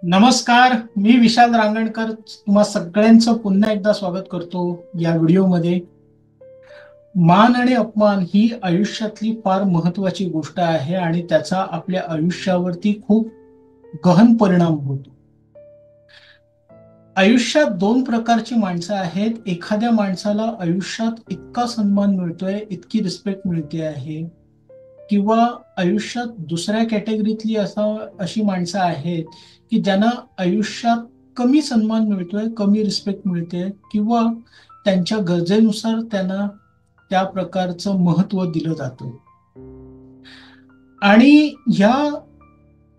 नमस्कार. मी विशाल रांगणकर तुम्हा सगळ्यांचं पुन्हा एकदा स्वागत करतो या व्हिडिओमध्ये. मान आणि अपमान ही आयुष्यातली फार महत्वाची गोष्ट आहे आणि त्याचा आपल्या आयुष्यावरती खूप गहन परिणाम होतो. आयुष्यात दोन प्रकारची माणसं आहेत. एखाद्या माणसाला आयुष्यात इतका सन्मान मिळतोय, इतकी रिस्पेक्ट मिळते आहे, किंवा आयुष्यात दुसऱ्या कॅटेगरीतली अशी माणसं आहेत की ज्यांना आयुष्यात कमी सन्मान मिळतोय, कमी रिस्पेक्ट मिळते, किंवा त्यांच्या गरजेनुसार त्यांना त्या प्रकारचं महत्व दिलं जातं. आणि ह्या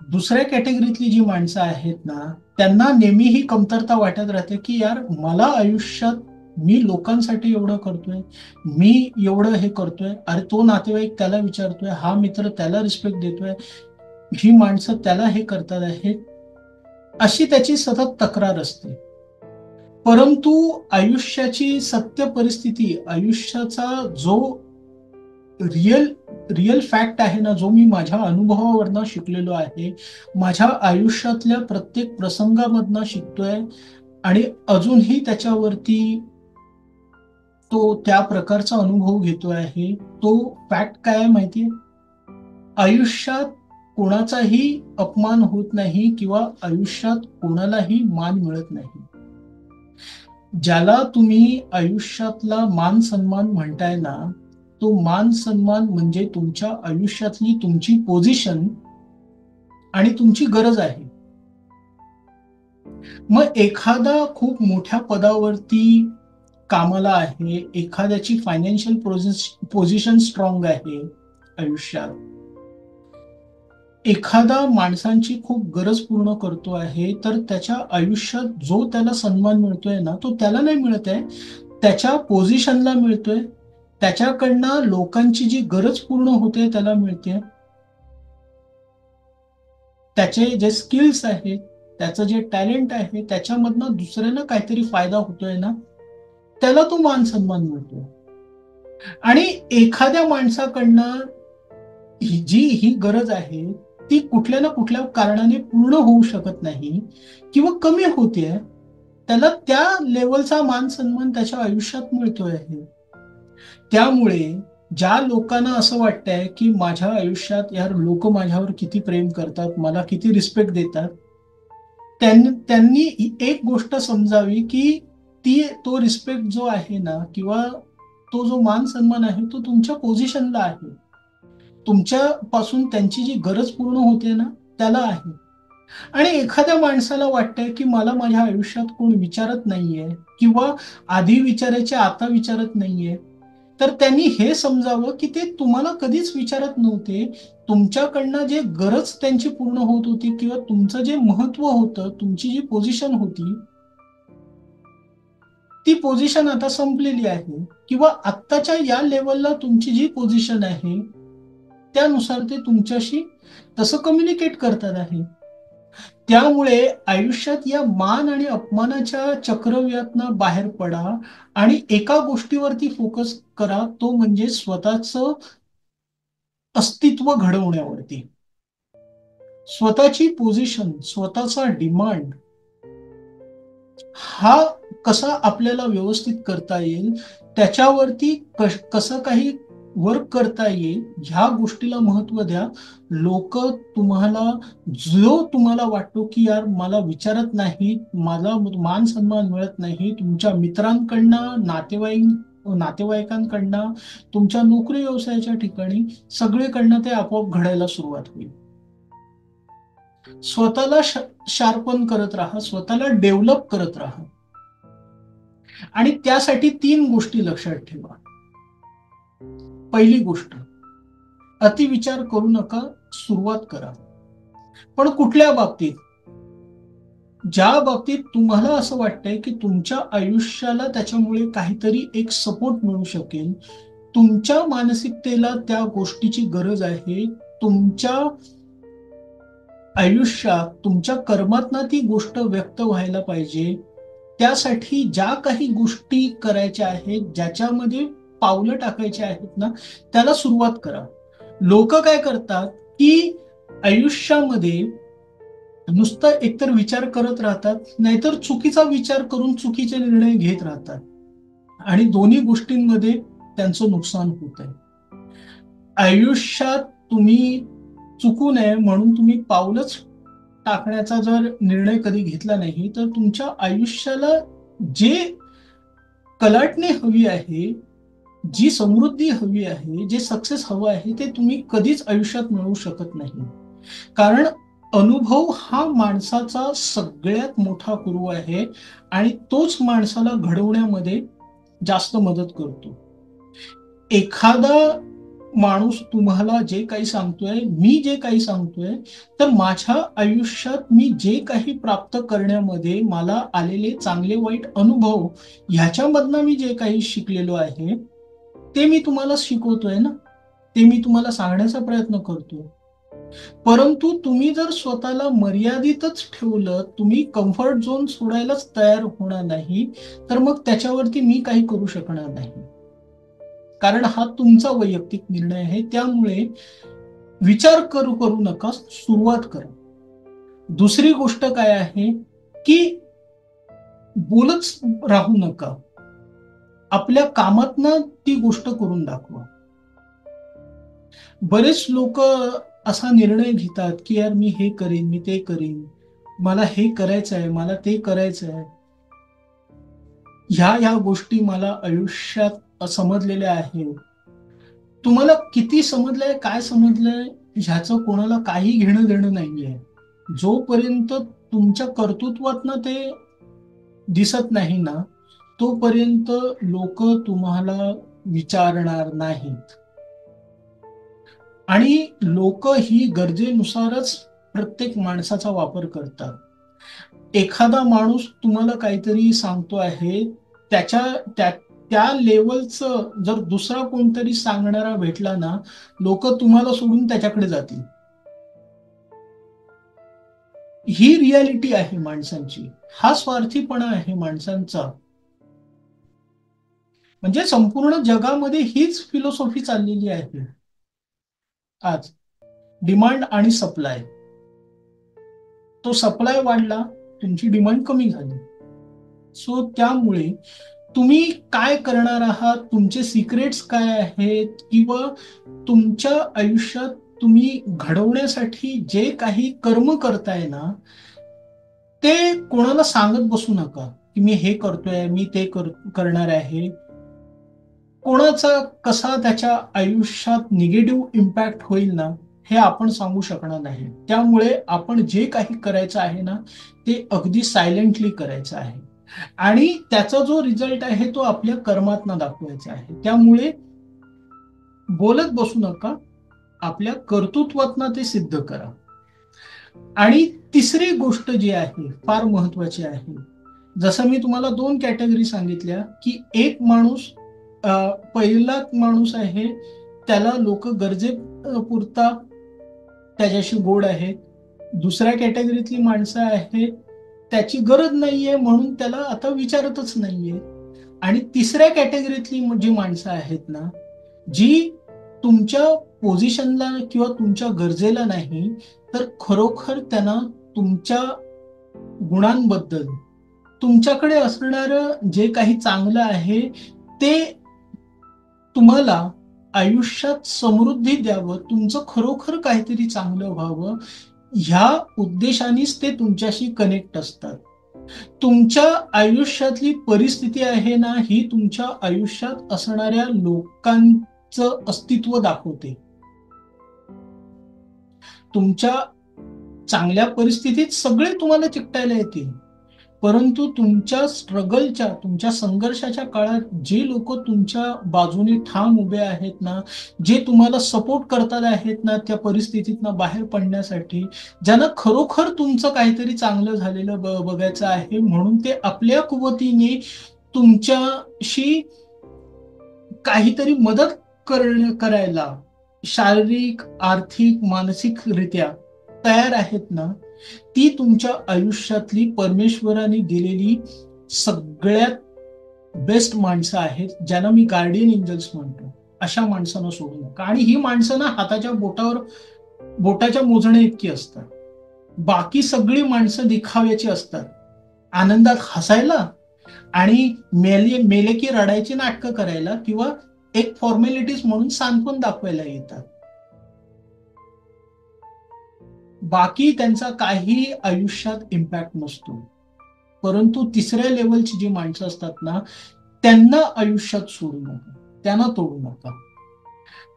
दुसऱ्या कॅटेगरीतली जी माणसं आहेत ना, त्यांना नेहमी ही कमतरता वाटत राहते की यार, मला आयुष्यात मी लोकांसाठी एवढं करतोय, मी एवढं हे करतोय, अरे तो नातेवाईक त्याला विचारतोय, हा मित्र त्याला रिस्पेक्ट देतोय, ही माणसं त्याला हे करतात आहेत, अशी त्याची सतत तक्रार असते. परंतु आयुष्याची सत्य परिस्थिती, आयुष्याचा जो रिअल रिअल फॅक्ट आहे ना, जो मी माझ्या अनुभवावरनं शिकलेलो आहे, माझ्या आयुष्यातल्या प्रत्येक प्रसंगामधनं शिकतोय आणि अजूनही त्याच्यावरती तो त्या प्रकारचा अनुभव घेतो आहे. तो फॅक्ट काय आहे माहितीये? आयुष्यात कोणाचाही अपमान होत नाही किंवा आयुष्यात कोणालाही मान मिळत नाही. ज्याला तुम्ही आयुष्यातला मान सन्मान म्हणताय ना, तो मान सन्मान म्हणजे तुमच्या आयुष्यातली तुमची पोझिशन आणि तुमची गरज आहे. मग एखादा खूप मोठ्या पदावरती कामाला आहे, एखाद्याची फायनान्शियल पोझिशन स्ट्रॉंग आहे आयुष्यात, एखादा माणसांची खूप गरज पूर्ण करतो आहे, तर त्याच्या आयुष्यात जो त्याला सन्मान मिळतोय ना, तो त्याला नाही मिळत आहे, त्याच्या पोझिशनला मिळतोय, त्याच्याकडनं लोकांची जी गरज पूर्ण होते त्याला मिळते, त्याचे जे स्किल्स आहेत, त्याचं जे टॅलेंट आहे, त्याच्यामधनं दुसऱ्यांना काहीतरी फायदा होतोय ना, त्याला तो मान सन्मान मिळतो. आणि एखाद्या माणसाकडनं ही गरज आहे, ती कुठल्या ना कुठल्या कारणाने पूर्ण होऊ शकत नाही किंवा कमी होते, त्याला त्या लेवलचा मान सन्मान त्याच्या आयुष्यात मिळतोय आहे. त्यामुळे ज्या लोकांना असं वाटतंय की माझ्या आयुष्यात यार, लोक माझ्यावर किती प्रेम करतात, मला किती रिस्पेक्ट देतात, त्यांनी एक गोष्ट समजावी की तो रिस्पेक्ट जो आहे ना, किंवा तो जो मान सन्मान आहे, तो तुमच्या पोझिशनला आहे, तुमच्यापासून त्यांची जी गरज पूर्ण होते ना, त्याला आहे. आणि एखाद्या माणसाला वाटतंय की मला माझ्या आयुष्यात कोण विचारत नाहीये, किंवा आधी विचारायचे आता विचारत नाहीये, तर त्यांनी हे समजावं की ते तुम्हाला कधीच विचारत नव्हते. तुमच्याकडनं जे गरज त्यांची पूर्ण होत होती, किंवा तुमचं जे महत्व होतं, तुमची जी पोझिशन होती, ती पोझिशन आता संपलेली आहे, किंवा आत्ताच्या या लेवलला तुमची जी पोझिशन आहे, त्यानुसार ते तुमच्याशी तसं कम्युनिकेट करतात आहे. त्यामुळे आयुष्यात या मान आणि अपमानाच्या चक्रव्यूहातनं बाहेर पडा आणि एका गोष्टीवरती फोकस करा, तो म्हणजे स्वतःचं अस्तित्व घडवण्यावरती. स्वतःची पोझिशन, स्वतःचा डिमांड हा कसा आपल्याला व्यवस्थित करता येईल, त्याच्यावरती कसं काही वर्क करता येईल, ह्या गोष्टीला महत्व द्या. लोक तुम्हाला, जो तुम्हाला वाटतो की यार मला विचारत नाही, मला मान सन्मान मिळत नाही, तुमच्या मित्रांकडनं, नातेवाईकांकडनं, तुमच्या नोकरी व्यवसायाच्या ठिकाणी, सगळीकडनं ते आपोआप घडायला सुरुवात होईल. स्वतःला शार्पन करत राहा, स्वतःला डेव्हलप करत राहा. आणि त्यासाठी तीन गोष्टी लक्षात ठेवा. पहिली गोष्ट, अतिविचार करू नका, सुरुवात करा. पण कुठल्या बाबतीत? ज्या बाबतीत तुम्हाला असं वाटतंय की तुमच्या आयुष्याला त्याच्यामुळे काहीतरी एक सपोर्ट मिळू शकेल, तुमच्या मानसिकतेला त्या गोष्टीची गरज आहे, तुमच्या आयुष्यात तुमच्या कर्मातनं ती गोष्ट व्यक्त व्हायला पाहिजे, त्यासाठी ज्या काही गोष्टी करायच्या आहेत, ज्याच्यामध्ये पावलं टाकायची आहेत ना, त्याला सुरुवात करा. लोक काय करतात की आयुष्यामध्ये नुसतं एकतर विचार करत राहतात, नाहीतर चुकीचा विचार करून चुकीचे निर्णय घेत राहतात आणि दोन्ही गोष्टींमध्ये त्यांचं नुकसान होत आहे. आयुष्यात तुम्ही चुकू नये म्हणून तुम्ही पाऊलच टाकण्याचा जर निर्णय कधी घेतला नाही, तर तुमच्या आयुष्याला जे कलाटणी हवी आहे, जी समृद्धी हवी आहे, जे सक्सेस हवं आहे, ते तुम्ही कधीच आयुष्यात मिळवू शकत नाही. कारण अनुभव हा माणसाचा सगळ्यात मोठा गुरु आहे आणि तोच माणसाला घडवण्यामध्ये जास्त मदत करतो. एखादा माणूस तुम्हाला जे काही सांगतोय, मी जे काही सांगतोय, तर माझ्या आयुष्यात मी जे काही प्राप्त करण्यामध्ये मला आलेले चांगले वाईट अनुभव, ह्याच्यामधनं मी जे काही शिकलेलो आहे, ते मी तुम्हाला शिकवतोय ना. ते मी तुम्हाला सांगण्याचा प्रयत्न करतोय. परंतु तुम्ही जर स्वतःला मर्यादितच ठेवलं, तुम्ही कम्फर्ट झोन सोडायलाच तयार होणार नाही, तर मग त्याच्यावरती मी काही करू शकणार नाही. कारण हा तुमचा वैयक्तिक निर्णय आहे. त्यामुळे विचार करू नका, सुरुवात करा. दुसरी गोष्ट काय आहे, की बोलच राहू नका. आपल्या कामातनं ती गोष्ट करून दाखवा. बरेच लोक असा निर्णय घेतात, की यार मी हे करीन, मी ते करीन. मला हे करायचं आहे, मला ते करायचं आहे. ह्या गोष्टी मला आयुष्यात समजलेल्या आहेत. तुम्हाला किती समजलंय, काय समजलंय, ह्याचं कोणाला काही घेणं-देणं नाहीये. जोपर्यंत तुमच्या कर्तृत्वातनं ते दिसत नाही ना, तोपर्यंत लोकं तुम्हाला विचारणार नाहीत. आणि लोकं ही गरजेनुसारच प्रत्येक माणसाचा वापर करतात. एखादा माणूस तुम्हाला काहीतरी सांगतो आहे, त्याच्या त्या त्या लेव्हलचं जर दुसरा कोणतरी सांगणारा भेटला ना, लोकं तुम्हाला सोडून त्याच्याकडे जातील. ही रिॲलिटी आहे माणसांची. हा स्वार्थीपणा आहे माणसांचा. म्हणजे संपूर्ण जगामध्ये हीच फिलॉसॉफी चाललेली आहे आज. डिमांड आणि सप्लाय. तो सप्लाय वाढला, तुमची डिमांड कमी झाली. सो त्यामुळे तुम्ही काय करणार आहात, तुमचे सिक्रेट्स काय आहेत किंवा तुमच्या आयुष्यात तुम्ही घडवण्यासाठी जे काही कर्म करताय ना, ते कोणाला सांगत बसू नका, की मी हे करतोय, मी ते करणार आहे. कोणाचा कसा त्याच्या आयुष्यात निगेटिव्ह इम्पॅक्ट होईल ना, हे आपण सांगू शकणार नाही. त्यामुळे आपण जे काही करायचं आहे ना, ते अगदी सायलेंटली करायचं आहे. आणि त्याचा जो रिझल्ट आहे तो आपल्या कर्मातनं दाखवायचा आहे. त्यामुळे बोलत बसू नका, आपल्या कर्तृत्वातनं ते सिद्ध करा. आणि तिसरी गोष्ट जी आहे, फार महत्वाची आहे. जसं मी तुम्हाला 2 कॅटेगरी सांगितल्या, की एक माणूस पहिला माणूस आहे, त्याला लोकं पुरता त्याच्याशी गोड आहेत. दुसऱ्या कॅटेगरीतली माणसं आहेत, त्याची गरज नाहीये म्हणून त्याला आता विचारतच नाहीये. आणि तिसऱ्या कॅटेगरीतली जी माणसं आहेत ना, जी तुमच्या पोझिशनला किंवा तुमच्या गरजेला नाही, तर खरोखर त्यांना तुमच्या गुणांबद्दल, तुमच्याकडे असणारं जे काही चांगलं आहे, ते तुम्हाला आयुष्यात समृद्धी द्यावं, तुमचं खरोखर काहीतरी चांगलं व्हावं, ह्या उद्देशानेच ते तुमच्याशी कनेक्ट असतात. तुमच्या आयुष्यातली परिस्थिती आहे ना, ही तुमच्या आयुष्यात असणाऱ्या लोकांचं अस्तित्व दाखवते. तुमच्या चांगल्या परिस्थितीत सगळे तुम्हाला चिकटायला येतील. परंतु तुमच्या स्ट्रगलच्या, तुमच्या संघर्षाच्या काळात जे लोकं तुमच्या बाजूने ठाम उभे आहेत ना, जे तुम्हाला सपोर्ट करतात आहेत ना, त्या परिस्थितीतनं बाहेर पडण्यासाठी, ज्यांना खरोखर तुमचं काहीतरी चांगलं झालेलं बघायचं आहे, म्हणून ते आपल्या कुवतीने तुमच्याशी काहीतरी मदत करायला शारीरिक, आर्थिक, मानसिकरित्या तयार आहेत ना, ती तुमच्या आयुष्यातली परमेश्वराने दिलेली सगळ्यात बेस्ट माणसं आहेत, ज्यांना मी गार्डियन एंजल्स म्हणतो. अशा माणसांना सोडू नका. आणि ही माणसं ना हाताच्या बोटाच्या मोजण्या इतकी असतात. बाकी सगळी माणसं दिखाव्याची असतात. आनंदात हसायला आणि मेले की रडायची नाटकं करायला किंवा एक फॉर्मॅलिटीज म्हणून सांत्वन दाखवायला येतात. बाकी त्यांचा काही आयुष्यात इम्पॅक्ट नसतो. परंतु तिसऱ्या लेव्हलची जी माणसं असतात ना, त्यांना आयुष्यात सोडू नका. त्यांना तोडू नका.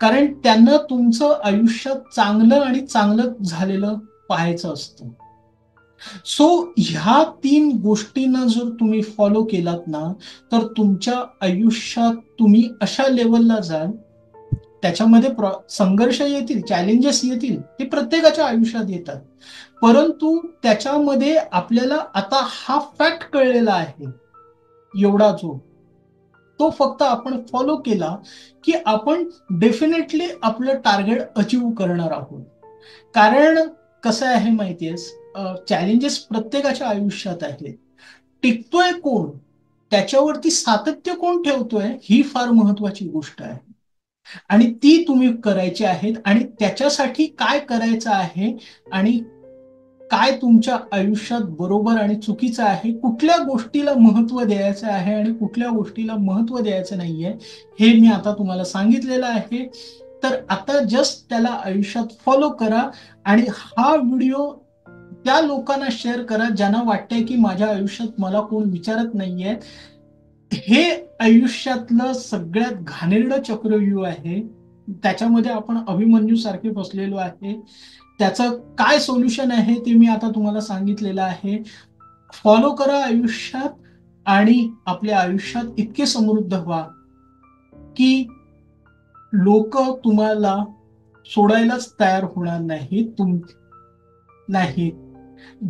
कारण त्यांना तुमचं आयुष्यात चांगलं आणि चांगलं झालेलं पाहायचं असतं. सो ह्या 3 गोष्टींना जर तुम्ही फॉलो केलात ना, तर तुमच्या आयुष्यात तुम्ही अशा लेव्हलला जाल, त्याच्यामध्ये संघर्ष येतील, चॅलेंजेस येतील, ते प्रत्येकाच्या आयुष्यात येतात. परंतु त्याच्यामध्ये आपल्याला आता हा फॅक्ट कळलेला आहे, एवढा जो तो फक्त आपण फॉलो केला, की आपण डेफिनेटली आपलं टार्गेट अचीव्ह करणार आहोत. कारण कसं आहे माहितीये, चॅलेंजेस प्रत्येकाच्या आयुष्यात आहेत. टिकतोय कोण? त्याच्यावरती सातत्य कोण ठेवतोय? ही फार महत्वाची गोष्ट आहे. आणि ती तुम्ही करायची आहेत आणि त्याच्यासाठी काय करायचं आहे आणि काय तुमच्या आयुष्यात बरोबर आणि चुकीचं आहे, कुठल्या गोष्टीला महत्व द्यायचं आहे आणि कुठल्या गोष्टीला महत्व द्यायचं नाहीये, हे मी आता तुम्हाला सांगितलेलं आहे. तर आता जस्ट त्याला आयुष्यात फॉलो करा आणि हा व्हिडिओ त्या लोकांना शेअर करा ज्यांना वाटतंय की माझ्या आयुष्यात मला कोण विचारत नाहीये. हे आयुष्यातलं सगळ्यात घाणेरडं चक्रव्यूह आहे. त्याच्यामध्ये आपण अभिमन्यू सारखे फसलेलो आहे. त्याचं काय सोल्युशन आहे ते मी आता तुम्हाला सांगितलेलं आहे. फॉलो करा आयुष्यात आणि आपल्या आयुष्यात इतके समृद्ध व्हा की लोक तुम्हाला सोडायलाच तयार होणार नाही. नाही,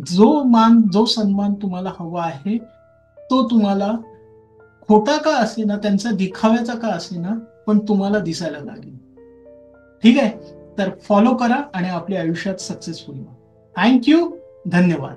जो सन्मान तुम्हाला हवा आहे तो तुम्हाला खोटा का असेना, त्यांचा दिखाव्याचा का असेना, पण तुम्हाला दिसायला लागेल. ठीक आहे, तर फॉलो करा आणि आपल्या आयुष्यात सक्सेसफुल व्हा. थँक्यू. धन्यवाद.